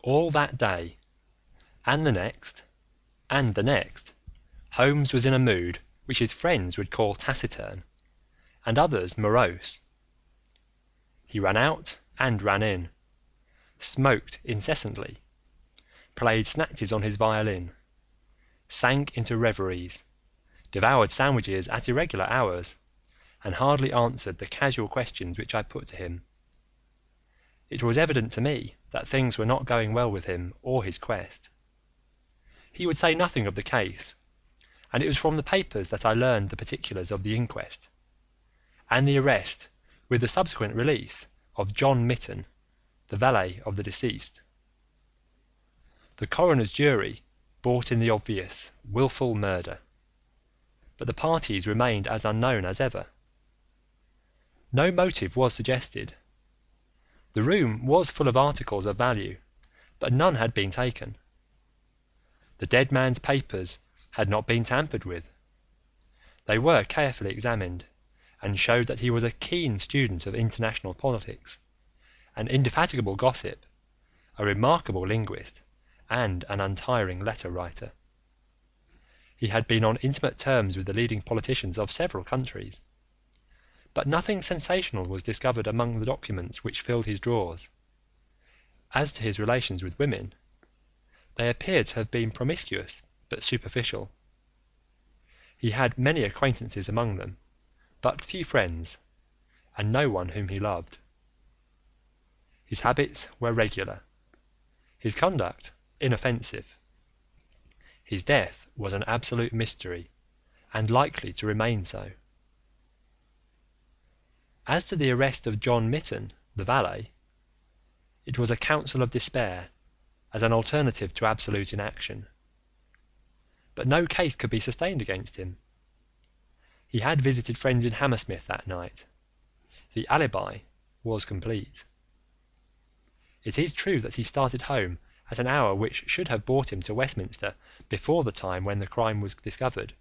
All that day, and the next, and the next, Holmes was in a mood which his friends would call taciturn, and others morose. He ran out and ran in, smoked incessantly, played snatches on his violin, sank into reveries, devoured sandwiches at irregular hours, and hardly answered the casual questions which I put to him. It was evident to me that things were not going well with him or his quest. He would say nothing of the case, and it was from the papers that I learned the particulars of the inquest, and the arrest with the subsequent release of John Mitten, the valet of the deceased. The coroner's jury brought in the obvious, wilful murder, but the parties remained as unknown as ever. No motive was suggested. The room was full of articles of value, but none had been taken. The dead man's papers had not been tampered with. They were carefully examined, and showed that he was a keen student of international politics, an indefatigable gossip, a remarkable linguist, and an untiring letter writer. He had been on intimate terms with the leading politicians of several countries, but nothing sensational was discovered among the documents which filled his drawers. As to his relations with women, they appeared to have been promiscuous but superficial. He had many acquaintances among them, but few friends, and no one whom he loved. His habits were regular, his conduct inoffensive. His death was an absolute mystery, and likely to remain so. As to the arrest of John Mitten, the valet, it was a counsel of despair as an alternative to absolute inaction. But no case could be sustained against him. He had visited friends in Hammersmith that night. The alibi was complete. It is true that he started home at an hour which should have brought him to Westminster before the time when the crime was discovered,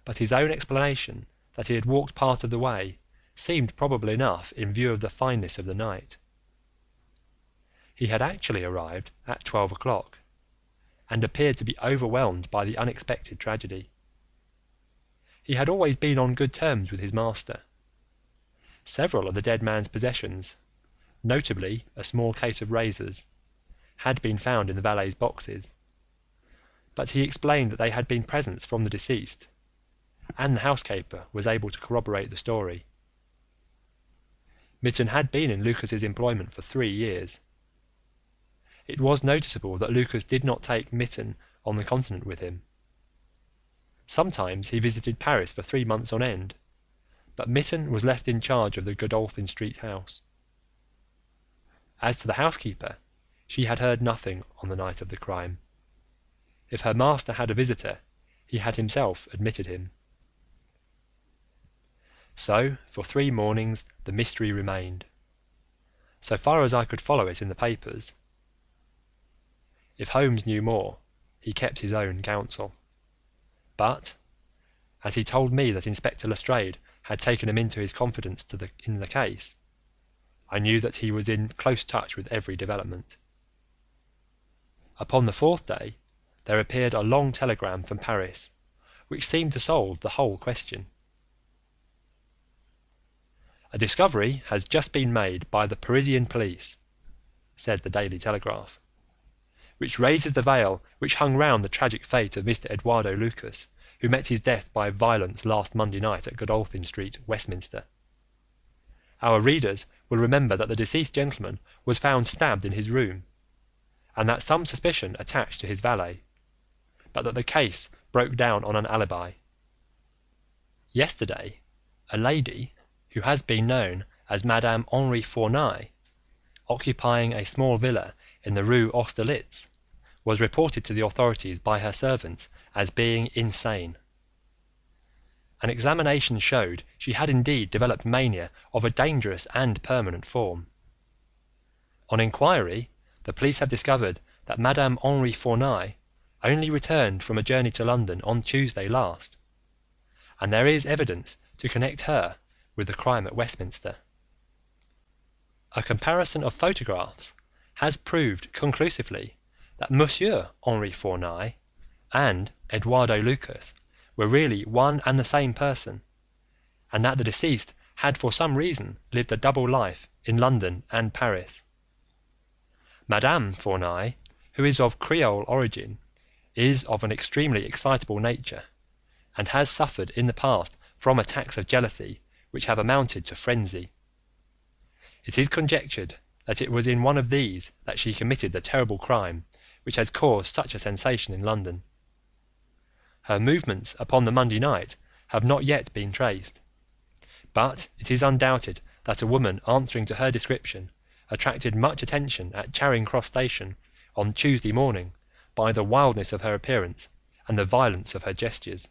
but his own explanation that he had walked part of the way seemed probable enough in view of the fineness of the night. He had actually arrived at 12 o'clock, and appeared to be overwhelmed by the unexpected tragedy. He had always been on good terms with his master. Several of the dead man's possessions, notably a small case of razors, had been found in the valet's boxes, but he explained that they had been presents from the deceased, and the housekeeper was able to corroborate the story. Mitten had been in Lucas's employment for 3 years. It was noticeable that Lucas did not take Mitten on the continent with him. Sometimes he visited Paris for 3 months on end, but Mitten was left in charge of the Godolphin Street house. As to the housekeeper, she had heard nothing on the night of the crime. If her master had a visitor, he had himself admitted him. So, for 3 mornings the mystery remained, so far as I could follow it in the papers. If Holmes knew more, he kept his own counsel, but, as he told me that Inspector Lestrade had taken him into his confidence in the case, I knew that he was in close touch with every development. Upon the 4th day there appeared a long telegram from Paris, which seemed to solve the whole question. "A discovery has just been made by the Parisian police," said the Daily Telegraph, "which raises the veil which hung round the tragic fate of Mr. Eduardo Lucas, who met his death by violence last Monday night at Godolphin Street, Westminster. Our readers will remember that the deceased gentleman was found stabbed in his room, and that some suspicion attached to his valet, but that the case broke down on an alibi. Yesterday, a lady, who has been known as Madame Henri Fournay, occupying a small villa in the Rue Austerlitz, was reported to the authorities by her servants as being insane. An examination showed she had indeed developed mania of a dangerous and permanent form. On inquiry, the police have discovered that Madame Henri Fournay only returned from a journey to London on Tuesday last, and there is evidence to connect her with the crime at Westminster. A comparison of photographs has proved conclusively that Monsieur Henri Fournay and Eduardo Lucas were really one and the same person, and that the deceased had for some reason lived a double life in London and Paris. Madame Fournay, who is of Creole origin, is of an extremely excitable nature, and has suffered in the past from attacks of jealousy which have amounted to frenzy. It is conjectured that it was in one of these that she committed the terrible crime which has caused such a sensation in London. Her movements upon the Monday night have not yet been traced, but it is undoubted that a woman answering to her description attracted much attention at Charing Cross Station on Tuesday morning by the wildness of her appearance and the violence of her gestures.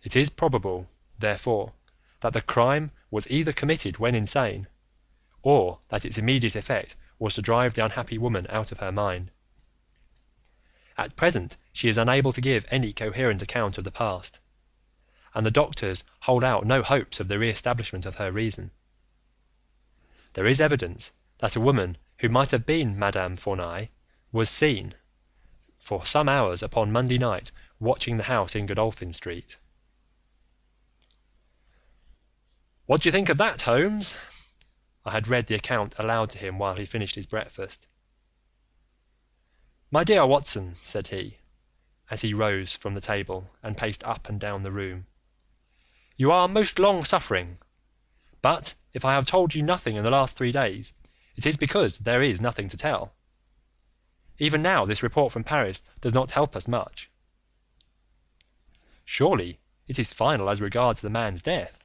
It is probable, therefore, that the crime was either committed when insane, or that its immediate effect was to drive the unhappy woman out of her mind. At present she is unable to give any coherent account of the past, and the doctors hold out no hopes of the re-establishment of her reason. There is evidence that a woman who might have been Madame Fournay was seen for some hours upon Monday night watching the house in Godolphin Street. "What do you think of that, Holmes?" I had read the account aloud to him while he finished his breakfast. "My dear Watson," said he, as he rose from the table and paced up and down the room, "you are most long-suffering, but if I have told you nothing in the last 3 days, it is because there is nothing to tell. Even now this report from Paris does not help us much. Surely it is final as regards the man's death?"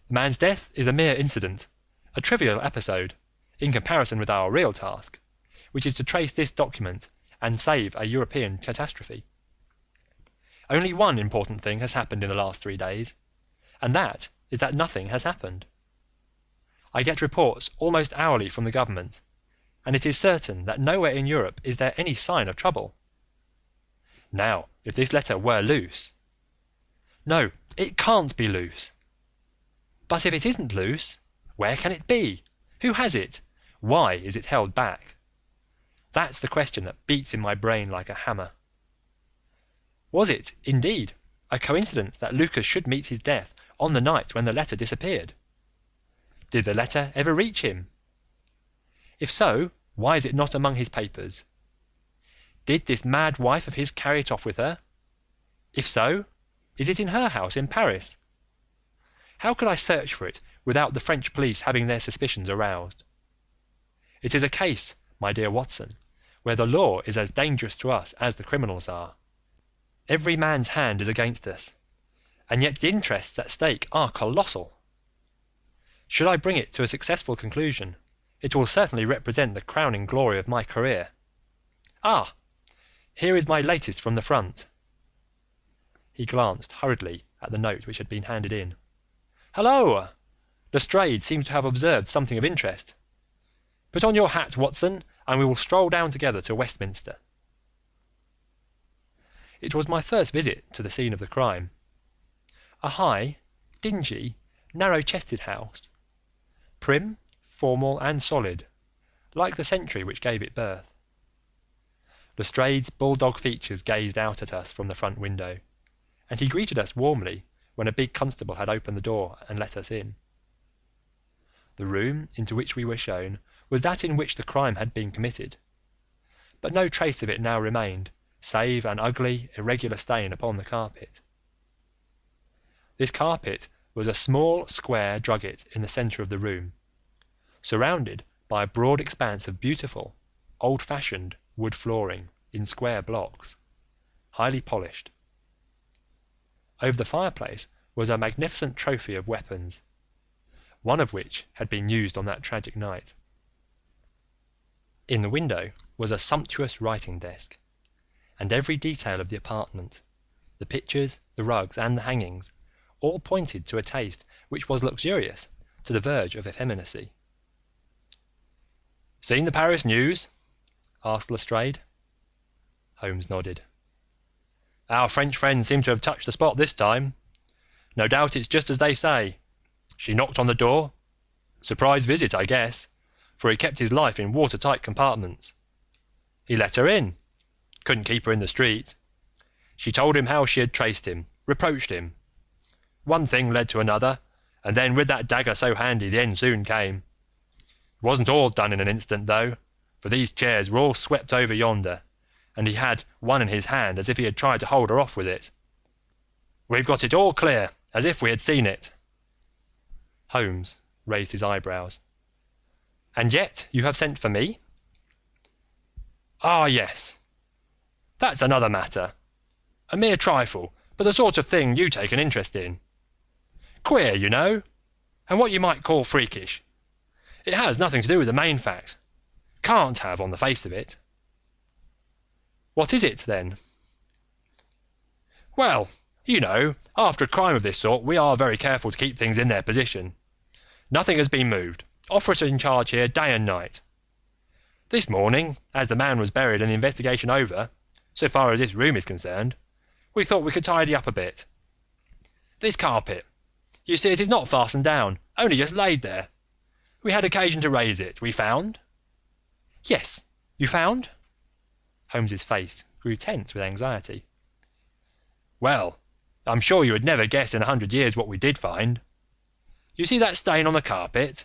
"The man's death is a mere incident, a trivial episode, in comparison with our real task, which is to trace this document and save a European catastrophe. Only one important thing has happened in the last 3 days, and that is that nothing has happened. I get reports almost hourly from the government, and it is certain that nowhere in Europe is there any sign of trouble. Now, if this letter were loose... No, it can't be loose. But if it isn't loose, where can it be? Who has it? Why is it held back? That's the question that beats in my brain like a hammer. Was it, indeed, a coincidence that Lucas should meet his death on the night when the letter disappeared? Did the letter ever reach him? If so, why is it not among his papers? Did this mad wife of his carry it off with her? If so, is it in her house in Paris? How could I search for it without the French police having their suspicions aroused? It is a case, my dear Watson, where the law is as dangerous to us as the criminals are. Every man's hand is against us, and yet the interests at stake are colossal. Should I bring it to a successful conclusion, it will certainly represent the crowning glory of my career. Ah, here is my latest from the front." He glanced hurriedly at the note which had been handed in. "Hullo! Lestrade seems to have observed something of interest. Put on your hat, Watson, and we will stroll down together to Westminster." It was my first visit to the scene of the crime. A high, dingy, narrow-chested house, prim, formal, and solid, like the century which gave it birth. Lestrade's bulldog features gazed out at us from the front window, and he greeted us warmly when a big constable had opened the door and let us in. The room into which we were shown was that in which the crime had been committed, but no trace of it now remained, save an ugly, irregular stain upon the carpet. This carpet was a small square drugget in the centre of the room, surrounded by a broad expanse of beautiful, old-fashioned wood flooring in square blocks, highly polished. Over the fireplace was a magnificent trophy of weapons, one of which had been used on that tragic night. In the window was a sumptuous writing desk, and every detail of the apartment, the pictures, the rugs, and the hangings, all pointed to a taste which was luxurious to the verge of effeminacy. "Seen the Paris news?" asked Lestrade. Holmes nodded. "Our French friends seem to have touched the spot this time. No doubt it's just as they say. She knocked on the door. Surprise visit, I guess, for he kept his life in watertight compartments. He let her in, couldn't keep her in the street. She told him how she had traced him, reproached him. One thing led to another, and then with that dagger so handy the end soon came. It wasn't all done in an instant though, for these chairs were all swept over yonder, and he had one in his hand as if he had tried to hold her off with it. We've got it all clear, as if we had seen it." Holmes raised his eyebrows. "And yet you have sent for me?" "Ah, yes. That's another matter. A mere trifle, but the sort of thing you take an interest in. Queer, you know, and what you might call freakish. It has nothing to do with the main fact. Can't have on the face of it." "What is it, then?" "Well, you know, after a crime of this sort we are very careful to keep things in their position. Nothing has been moved. Officer in charge here day and night. This morning, as the man was buried and the investigation over, so far as this room is concerned, we thought we could tidy up a bit. This carpet, you see, it is not fastened down, only just laid there. We had occasion to raise it, we found." "Yes, you found?" Holmes's face grew tense with anxiety. "Well, I'm sure you would never guess in 100 years what we did find. You see that stain on the carpet?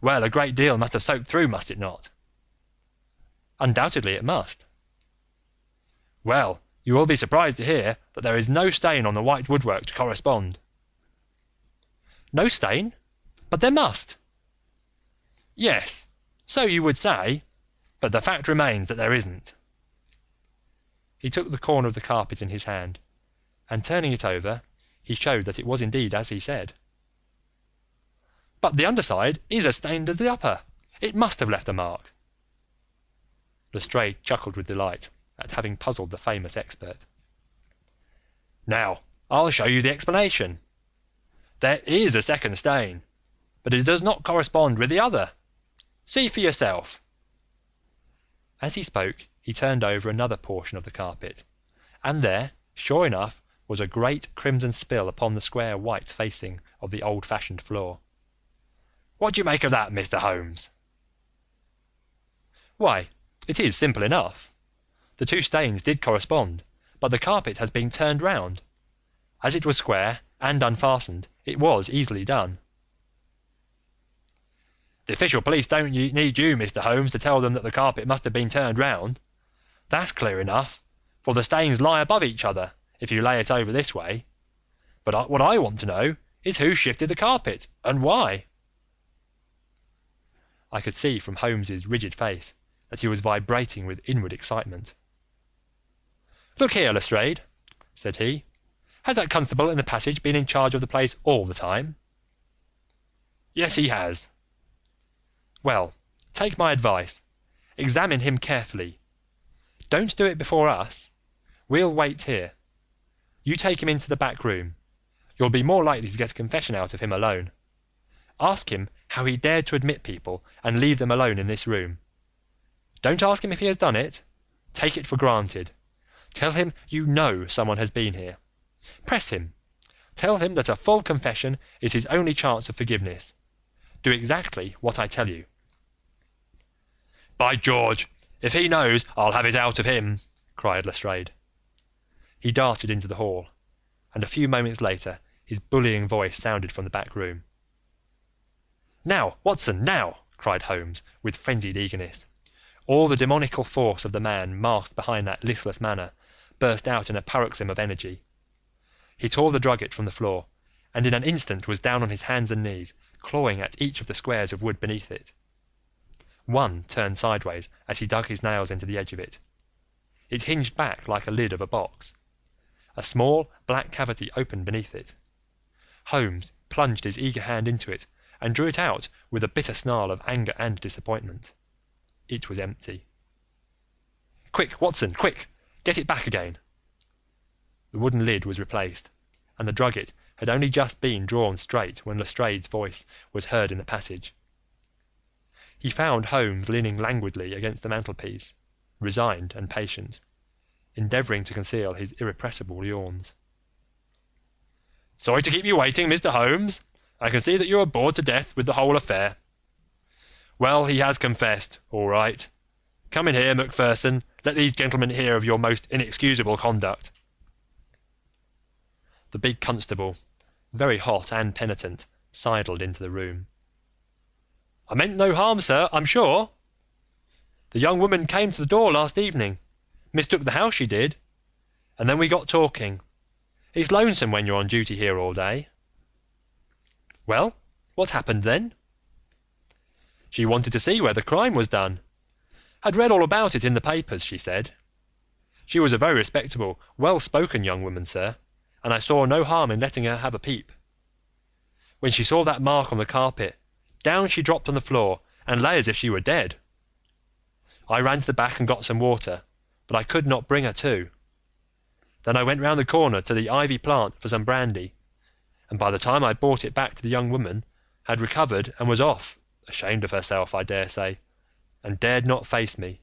Well, a great deal must have soaked through, must it not?" "Undoubtedly it must." "Well, you will be surprised to hear that there is no stain on the white woodwork to correspond." "No stain? But there must." "Yes, so you would say, but the fact remains that there isn't." He took the corner of the carpet in his hand, and turning it over, he showed that it was indeed as he said. "But the underside is as stained as the upper. It must have left a mark." Lestrade chuckled with delight at having puzzled the famous expert. "Now, I'll show you the explanation. There is a second stain, but it does not correspond with the other. See for yourself." As he spoke, he turned over another portion of the carpet, and there, sure enough, was a great crimson spill upon the square white facing of the old-fashioned floor. "What do you make of that, Mr. Holmes?" "Why, it is simple enough. The two stains did correspond, but the carpet has been turned round. As it was square and unfastened, it was easily done." "The official police don't need you, Mr. Holmes, to tell them that the carpet must have been turned round. That's clear enough, for the stains lie above each other if you lay it over this way. But what I want to know is who shifted the carpet, and why." I could see from Holmes's rigid face that he was vibrating with inward excitement. "Look here, Lestrade," said he, "has that constable in the passage been in charge of the place all the time?" "Yes, he has." "Well, take my advice. Examine him carefully. Don't do it before us. We'll wait here. You take him into the back room. You'll be more likely to get a confession out of him alone. Ask him how he dared to admit people and leave them alone in this room. Don't ask him if he has done it. Take it for granted. Tell him you know someone has been here. Press him. Tell him that a full confession is his only chance of forgiveness. Do exactly what I tell you." "By George, if he knows, I'll have it out of him," cried Lestrade. He darted into the hall, and a few moments later his bullying voice sounded from the back room. "Now, Watson, now!" cried Holmes with frenzied eagerness. All the demoniacal force of the man masked behind that listless manner burst out in a paroxysm of energy. He tore the drugget from the floor, and in an instant was down on his hands and knees, clawing at each of the squares of wood beneath it. One turned sideways as he dug his nails into the edge of it. It hinged back like a lid of a box. A small black cavity opened beneath it. Holmes plunged his eager hand into it and drew it out with a bitter snarl of anger and disappointment. It was empty. "Quick, Watson, quick! Get it back again!" The wooden lid was replaced, and the drugget had only just been drawn straight when Lestrade's voice was heard in the passage. He found Holmes leaning languidly against the mantelpiece, resigned and patient, endeavouring to conceal his irrepressible yawns. "Sorry to keep you waiting, Mr. Holmes. I can see that you are bored to death with the whole affair. Well, he has confessed, all right. Come in here, Macpherson. Let these gentlemen hear of your most inexcusable conduct. The big constable, very hot and penitent, sidled into the room. I meant no harm, sir, I'm sure. The young woman came to the door last evening, mistook the house, she did, and then we got talking. It's lonesome when you're on duty here all day. Well, what happened then? She wanted to see where the crime was done. Had read all about it in the papers, she said. She was a very respectable, well-spoken young woman, sir, and I saw no harm in letting her have a peep. When she saw that mark on the carpet, down she dropped on the floor and lay as if she were dead. I ran to the back and got some water, but I could not bring her to. Then I went round the corner to the ivy plant for some brandy, and by the time I brought it back to the young woman, had recovered and was off, ashamed of herself, I dare say, and dared not face me.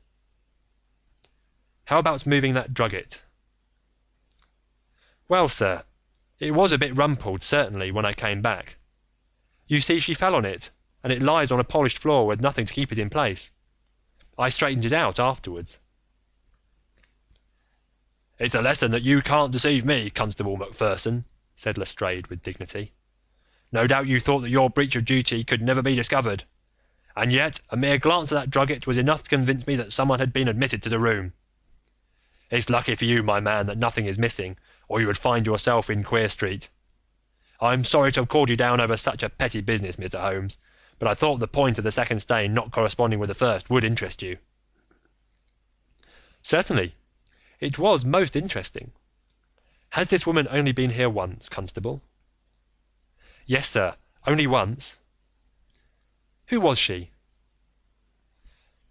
How about moving that drugget? Well, sir, it was a bit rumpled, certainly, when I came back. You see, she fell on it, and it lies on a polished floor with nothing to keep it in place. I straightened it out afterwards. It's a lesson that you can't deceive me, Constable Macpherson, said Lestrade with dignity. No doubt you thought that your breach of duty could never be discovered, and yet a mere glance at that drugget was enough to convince me that someone had been admitted to the room. It's lucky for you, my man, that nothing is missing, or you would find yourself in Queer Street. I'm sorry to have called you down over such a petty business, Mr. Holmes, but I thought the point of the second stain not corresponding with the first would interest you. Certainly, it was most interesting. Has this woman only been here once, Constable? Yes, sir, only once. Who was she?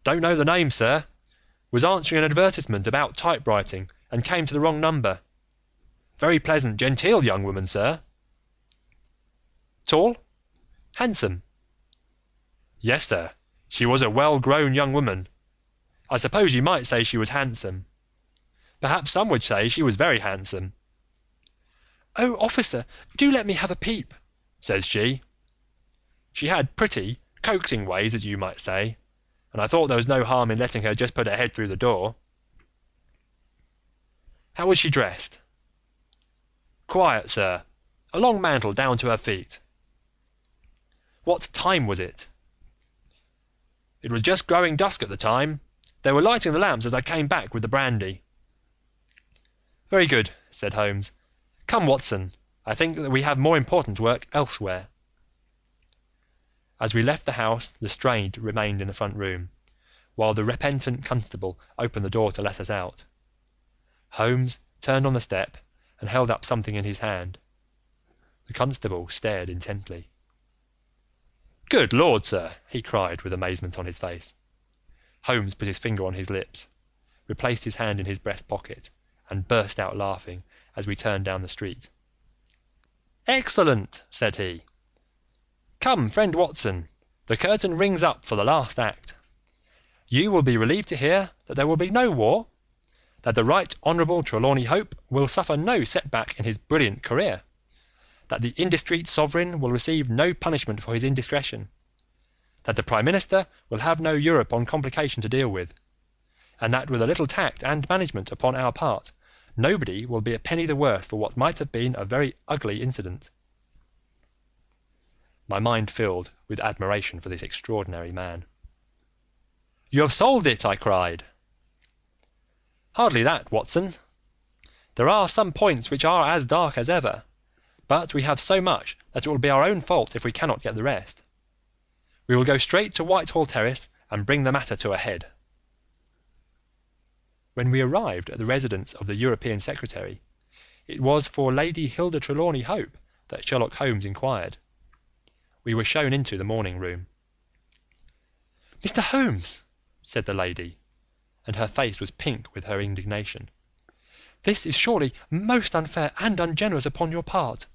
Don't know the name, sir. Was answering an advertisement about typewriting and came to the wrong number. Very pleasant, genteel young woman, sir. Tall? Handsome? Yes, sir, she was a well-grown young woman. I suppose you might say she was handsome. Perhaps some would say she was very handsome. Oh, officer, do let me have a peep, says she. She had pretty, coaxing ways, as you might say, and I thought there was no harm in letting her just put her head through the door. How was she dressed? Quiet, sir, a long mantle down to her feet. What time was it? It was just growing dusk at the time. They were lighting the lamps as I came back with the brandy. Very good, said Holmes. Come, Watson, I think that we have more important work elsewhere. As we left the house, Lestrade remained in the front room, while the repentant constable opened the door to let us out. Holmes turned on the step and held up something in his hand. The constable stared intently. Good Lord, sir, he cried with amazement on his face. Holmes put his finger on his lips, replaced his hand in his breast pocket, and burst out laughing as we turned down the street. Excellent, said he. Come, friend Watson, the curtain rings up for the last act. You will be relieved to hear that there will be no war, that the Right Honourable Trelawney Hope will suffer no setback in his brilliant career, that the indiscreet sovereign will receive no punishment for his indiscretion, that the Prime Minister will have no Europe on complication to deal with, and that with a little tact and management upon our part, nobody will be a penny the worse for what might have been a very ugly incident. My mind filled with admiration for this extraordinary man. You have solved it, I cried. Hardly that, Watson. There are some points which are as dark as ever, but we have so much that it will be our own fault if we cannot get the rest. We will go straight to Whitehall Terrace and bring the matter to a head. When we arrived at the residence of the European Secretary, it was for Lady Hilda Trelawney Hope that Sherlock Holmes inquired. We were shown into the morning room. Mr. Holmes, said the lady, and her face was pink with her indignation, this is surely most unfair and ungenerous upon your part.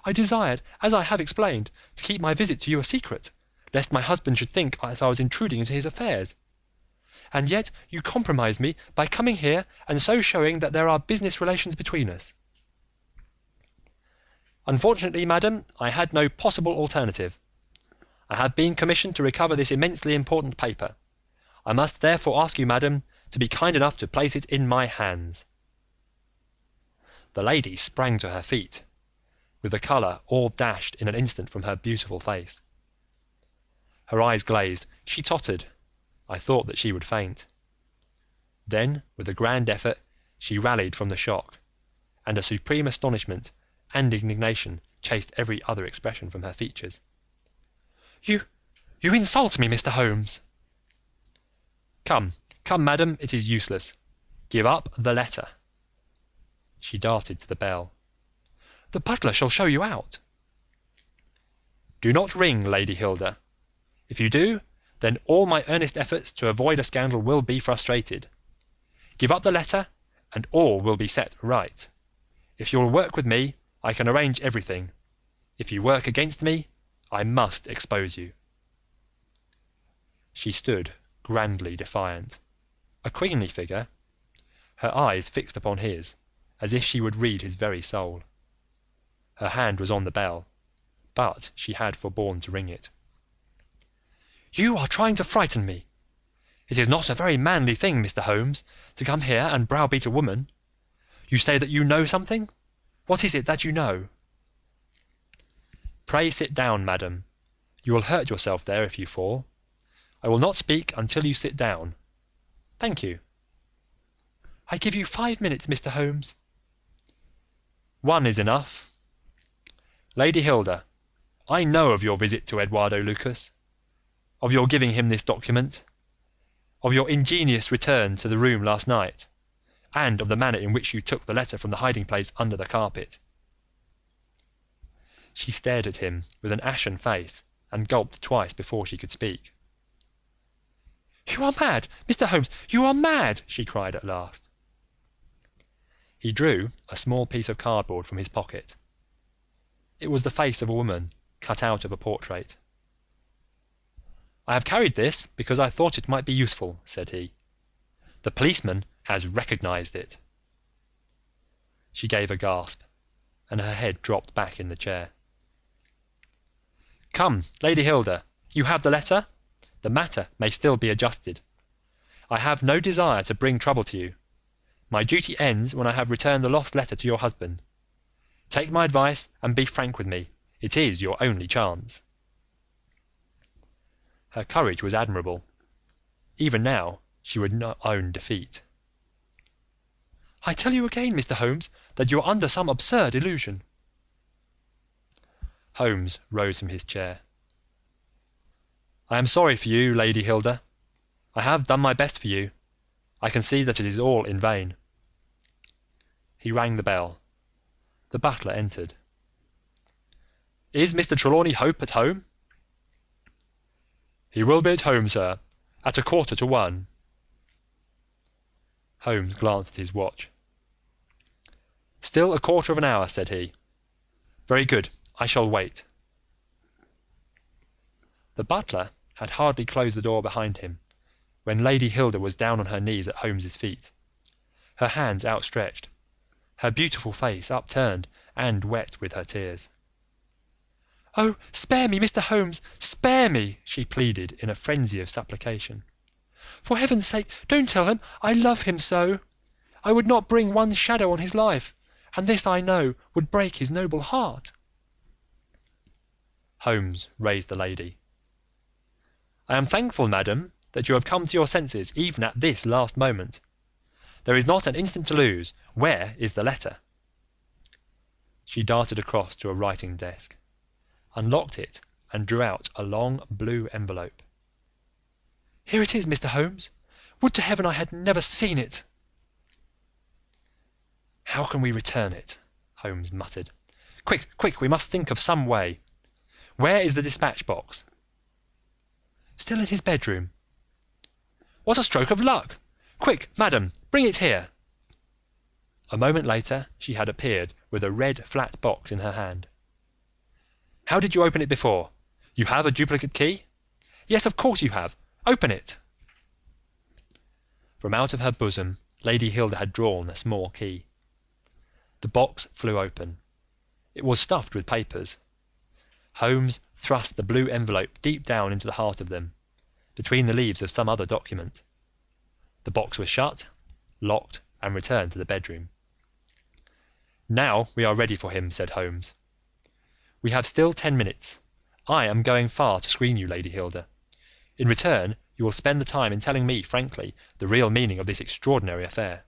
I desired, as I have explained, to keep my visit to you a secret, lest my husband should think that I was intruding into his affairs. And yet you compromise me by coming here and so showing that there are business relations between us. Unfortunately, madam, I had no possible alternative. I have been commissioned to recover this immensely important paper. I must therefore ask you, madam, to be kind enough to place it in my hands." The lady sprang to her feet, with the colour all dashed in an instant from her beautiful face. Her eyes glazed, she tottered. I thought that she would faint. Then, with a grand effort, she rallied from the shock, and a supreme astonishment and indignation chased every other expression from her features. You insult me, Mr. Holmes." Come, madam, it is useless. Give up the letter." She darted to the bell. "The butler shall show you out." "Do not ring, Lady Hilda. If you do, then all my earnest efforts to avoid a scandal will be frustrated. Give up the letter, and all will be set right. If you will work with me, I can arrange everything. If you work against me, I must expose you." She stood grandly defiant, a queenly figure, her eyes fixed upon his, as if she would read his very soul. Her hand was on the bell, but she had forborne to ring it. "You are trying to frighten me. It is not a very manly thing, Mr. Holmes, to come here and browbeat a woman. You say that you know something. What is it that you know?" "Pray sit down, madam. You will hurt yourself there if you fall. I will not speak until you sit down. Thank you." "I give you 5 minutes, Mr. Holmes." "1 is enough. Lady Hilda, I know of your visit to Eduardo Lucas, of your giving him this document, of your ingenious return to the room last night, and of the manner in which you took the letter from the hiding place under the carpet." She stared at him with an ashen face and gulped twice before she could speak. "You are mad, Mr. Holmes, you are mad!" she cried at last. He drew a small piece of cardboard from his pocket. It was the face of a woman cut out of a portrait. "I have carried this because I thought it might be useful," said he. "The policeman has recognized it." She gave a gasp, and her head dropped back in the chair. "Come, Lady Hilda, you have the letter? The matter may still be adjusted. I have no desire to bring trouble to you. My duty ends when I have returned the lost letter to your husband. Take my advice and be frank with me. It is your only chance." Her courage was admirable. Even now she would not own defeat. "I tell you again, Mr. Holmes, that you are under some absurd illusion." Holmes rose from his chair. "I am sorry for you, Lady Hilda. I have done my best for you. I can see that it is all in vain." He rang the bell. The butler entered. "Is Mr. Trelawney Hope at home?" "He will be at home, sir, at 1:15." Holmes glanced at his watch. "Still 1/4 of an hour," said he. "Very good, I shall wait." The butler had hardly closed the door behind him when Lady Hilda was down on her knees at Holmes's feet, her hands outstretched, her beautiful face upturned and wet with her tears. "Oh, spare me, Mr. Holmes, spare me!" she pleaded in a frenzy of supplication. "For heaven's sake, don't tell him. I love him so. I would not bring one shadow on his life, and this, I know, would break his noble heart." Holmes raised the lady. "I am thankful, madam, that you have come to your senses even at this last moment. There is not an instant to lose. Where is the letter?" She darted across to a writing desk, unlocked it, and drew out a long blue envelope. "Here it is, Mr. Holmes. Would to heaven I had never seen it." "How can we return it?" Holmes muttered. Quick, we must think of some way. Where is the dispatch box?" "Still in his bedroom." "What a stroke of luck! Quick, madam, bring it here." A moment later she had appeared with a red flat box in her hand. "How did you open it before? You have a duplicate key?" "Yes, of course you have. Open it." From out of her bosom Lady Hilda had drawn a small key. The box flew open. It was stuffed with papers. Holmes thrust the blue envelope deep down into the heart of them, between the leaves of some other document. The box was shut, locked, and returned to the bedroom. "Now we are ready for him," said Holmes. "We have still 10 minutes. I am going far to screen you, Lady Hilda. In return, you will spend the time in telling me frankly the real meaning of this extraordinary affair."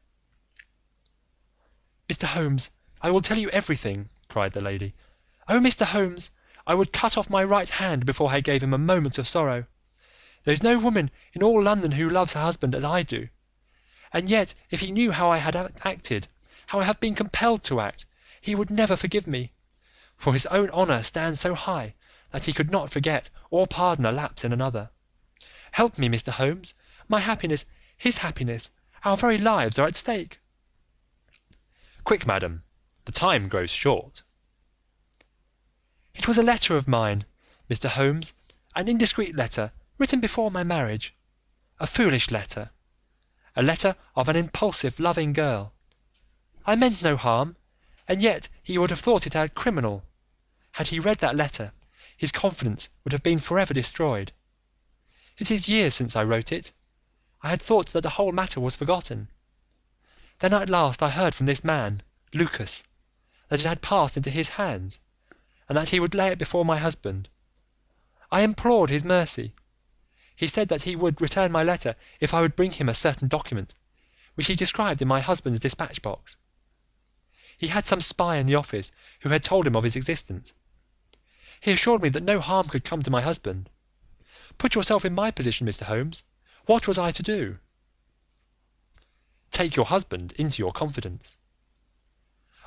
"Mr. Holmes, I will tell you everything," cried the lady. "Oh, Mr. Holmes, I would cut off my right hand before I gave him a moment of sorrow. There is no woman in all London who loves her husband as I do. And yet, if he knew how I had acted, how I have been compelled to act, he would never forgive me, for his own honour stands so high that he could not forget or pardon a lapse in another. Help me, Mr. Holmes. My happiness, his happiness, our very lives are at stake." "Quick, madam, the time grows short." "It was a letter of mine, Mr. Holmes, an indiscreet letter written before my marriage, a foolish letter, a letter of an impulsive, loving girl. I meant no harm, and yet he would have thought it a criminal. Had he read that letter, his confidence would have been forever destroyed. It is years since I wrote it. I had thought that the whole matter was forgotten. Then at last I heard from this man, Lucas, that it had passed into his hands, and that he would lay it before my husband. I implored his mercy. He said that he would return my letter if I would bring him a certain document, which he described in my husband's dispatch box. He had some spy in the office who had told him of his existence. He assured me that no harm could come to my husband. Put yourself in my position, Mr. Holmes. What was I to do?" "Take your husband into your confidence."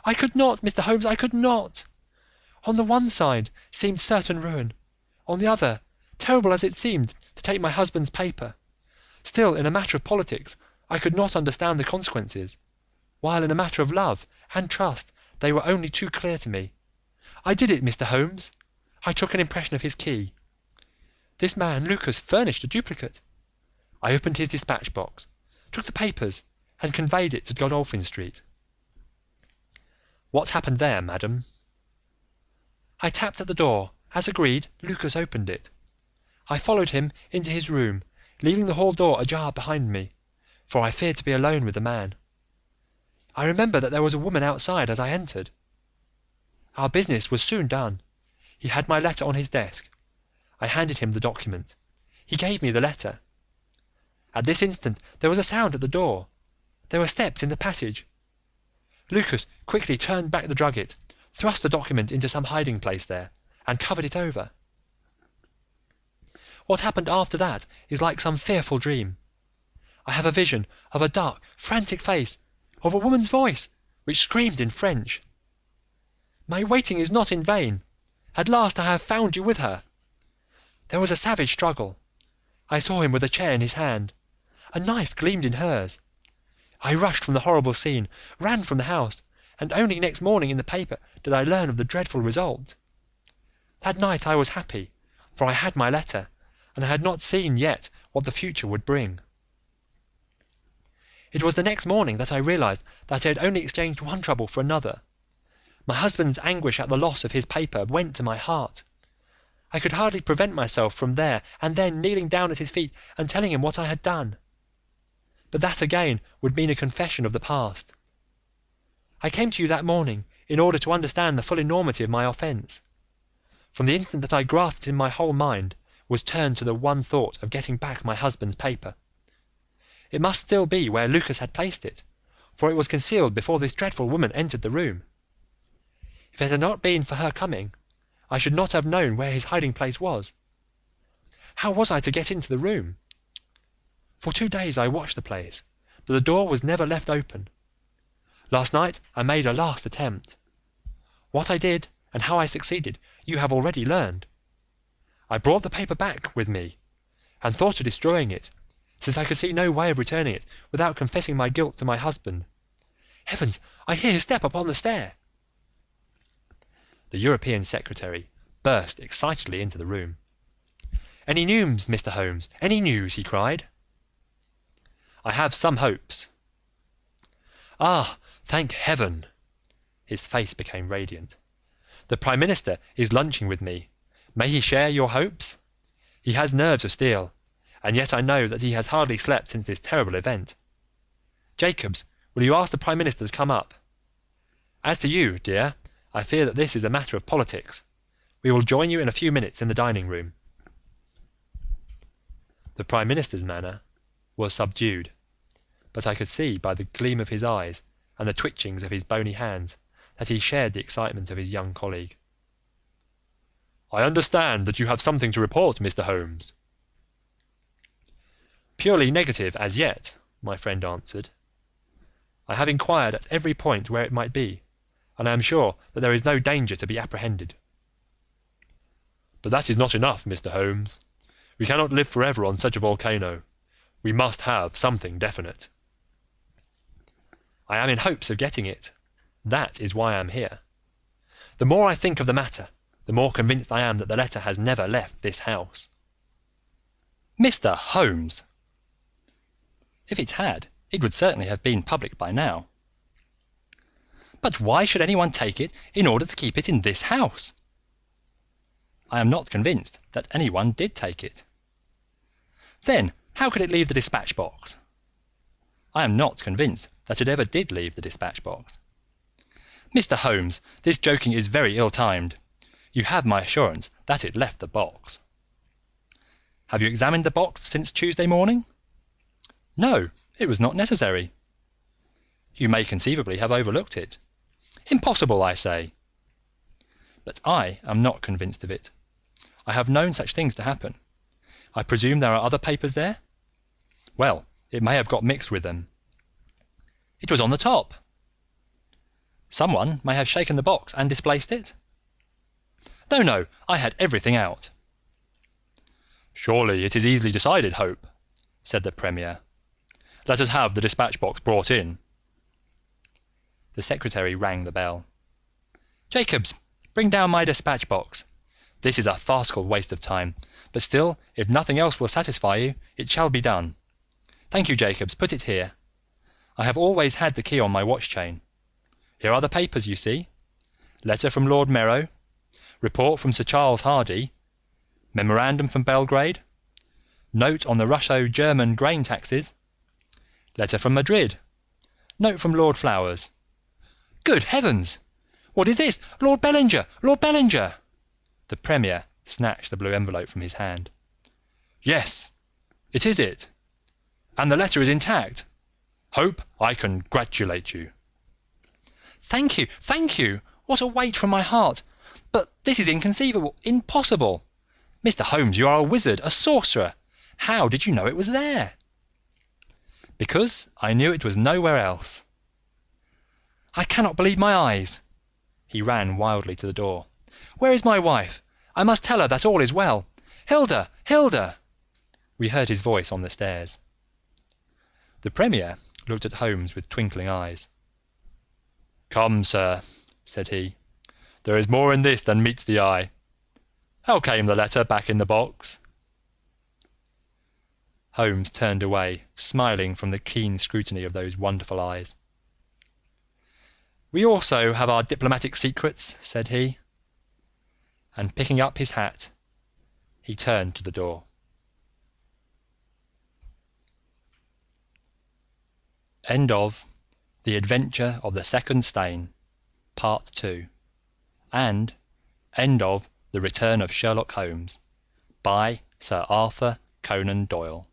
"I could not, Mr. Holmes, I could not. On the one side seemed certain ruin, on the other, terrible as it seemed to take my husband's paper, still in a matter of politics I could not understand the consequences, while in a matter of love and trust they were only too clear to me. I did it, Mr. Holmes. I took an impression of his key. This man, Lucas, furnished a duplicate. I opened his dispatch box, took the papers, and conveyed it to Godolphin Street." "What happened there, madam?" "I tapped at the door. As agreed, Lucas opened it. I followed him into his room, leaving the hall door ajar behind me, for I feared to be alone with the man. I remember that there was a woman outside as I entered. Our business was soon done. He had my letter on his desk. I handed him the document. He gave me the letter. At this instant there was a sound at the door. There were steps in the passage. Lucas quickly turned back the drugget, thrust the document into some hiding place there, and covered it over. What happened after that is like some fearful dream. I have a vision of a dark, frantic face, of a woman's voice, which screamed in French. My waiting is not in vain. At last I have found you with her. There was a savage struggle. I saw him with a chair in his hand. A knife gleamed in hers. I rushed from the horrible scene, ran from the house, and only next morning in the paper did I learn of the dreadful result. That night I was happy, for I had my letter, and I had not seen yet what the future would bring. It was the next morning that I realized that I had only exchanged one trouble for another. My husband's anguish at the loss of his paper went to my heart. I could hardly prevent myself from there and then kneeling down at his feet and telling him what I had done. But that again would mean a confession of the past. I came to you that morning in order to understand the full enormity of my offence. From the instant that I grasped it in my whole mind was turned to the one thought of getting back my husband's paper. It must still be where Lucas had placed it, for it was concealed before this dreadful woman entered the room. If it had not been for her coming, I should not have known where his hiding place was. How was I to get into the room? For 2 days I watched the place, but the door was never left open. Last night I made a last attempt. What I did and how I succeeded you have already learned. I brought the paper back with me, and thought of destroying it, since I could see no way of returning it without confessing my guilt to my husband. Heavens, I hear his step upon the stair!" The European secretary burst excitedly into the room. "Any news, Mr. Holmes? Any news?" he cried. "I have some hopes." "Ah, thank heaven!" His face became radiant. "The Prime Minister is lunching with me. May he share your hopes? He has nerves of steel, and yet I know that he has hardly slept since this terrible event. Jacobs, will you ask the Prime Minister to come up? As to you, dear, I fear that this is a matter of politics. We will join you in a few minutes in the dining room." The Prime Minister's manner was subdued, but I could see by the gleam of his eyes and the twitchings of his bony hands that he shared the excitement of his young colleague. "I understand that you have something to report, Mr. Holmes." "Purely negative as yet," my friend answered. "I have inquired at every point where it might be, and I am sure that there is no danger to be apprehended." "But that is not enough, Mr. Holmes. We cannot live forever on such a volcano. We must have something definite." "I am in hopes of getting it. That is why I am here. The more I think of the matter, the more convinced I am that the letter has never left this house." "Mr. Holmes!" "If it had, it would certainly have been public by now." "But why should anyone take it in order to keep it in this house?" "I am not convinced that anyone did take it." "Then how could it leave the dispatch box?" "I am not convinced that it ever did leave the dispatch box." "Mr. Holmes, this joking is very ill-timed. You have my assurance that it left the box." "Have you examined the box since Tuesday morning?" "No, it was not necessary." "You may conceivably have overlooked it." "Impossible, I say." "But I am not convinced of it. I have known such things to happen. I presume there are other papers there?" "Well, it may have got mixed with them." "It was on the top." "Someone may have shaken the box and displaced it?" "No, no, I had everything out." "Surely it is easily decided, Hope," said the Premier. "Let us have the dispatch box brought in." The secretary rang the bell. "Jacobs, bring down my dispatch box. This is a farcical waste of time, but still, if nothing else will satisfy you, it shall be done. Thank you, Jacobs, put it here. I have always had the key on my watch chain. Here are the papers, you see. Letter from Lord Merrow, report from Sir Charles Hardy, memorandum from Belgrade, note on the Russo-German grain taxes, letter from Madrid, note from Lord Flowers. Good heavens! What is this? Lord Bellinger! Lord Bellinger!" The Premier snatched the blue envelope from his hand. "Yes, it is it. And the letter is intact. Hope, I congratulate you." "Thank you, thank you! What a weight from my heart! But this is inconceivable, impossible! Mr. Holmes, you are a wizard, a sorcerer. How did you know it was there?" "Because I knew it was nowhere else." "I cannot believe my eyes." He ran wildly to the door. "Where is my wife? I must tell her that all is well. Hilda! Hilda!" We heard his voice on the stairs. The Premier looked at Holmes with twinkling eyes. "Come, sir," said he, "there is more in this than meets the eye. How came the letter back in the box?" Holmes turned away, smiling from the keen scrutiny of those wonderful eyes. "We also have our diplomatic secrets," said he, and picking up his hat, he turned to the door. End of The Adventure of the Second Stain, Part 2, and End of The Return of Sherlock Holmes by Sir Arthur Conan Doyle.